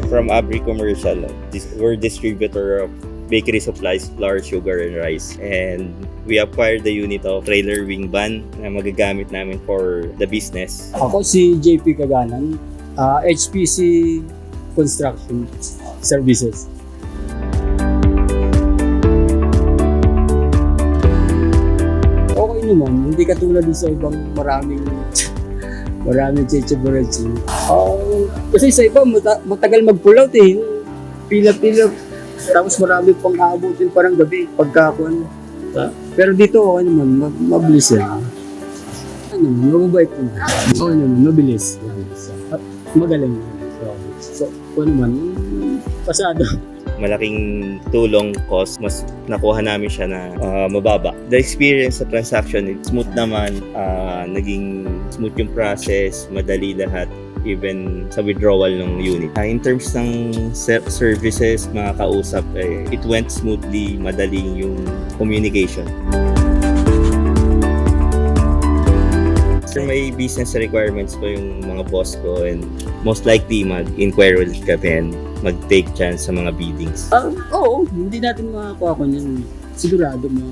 from Abri Commercial. We're distributor of bakery supplies, flour, sugar, and rice. And we acquired the unit of trailer wing van na magagamit namin for the business. Ako si JP Kaganan, HPC Construction Services. Okay naman, hindi katulad sa ibang maraming cheche-burechi. Kasi sa iba, matagal mag-pull out eh. Pila-pila. Tapos marami pang aabutin parang gabi pagkakuan. Pero dito okay naman, mabilis yan. Ano, mababait naman. Okay naman, mabilis. At magaling. So, ano naman, pasado. Malaking tulong cost, mas nakuha namin siya na mababa. The experience sa transaction, smooth naman, naging smooth yung process, madali lahat, even sa withdrawal ng unit. In terms ng services, mga kausap, it went smoothly, madali yung communication. May business requirements ko yung mga boss ko and most likely mag-inquire ulit kami and mag-take chance sa mga biddings. Oo, hindi natin makakuha ko niyan. Sigurado mo.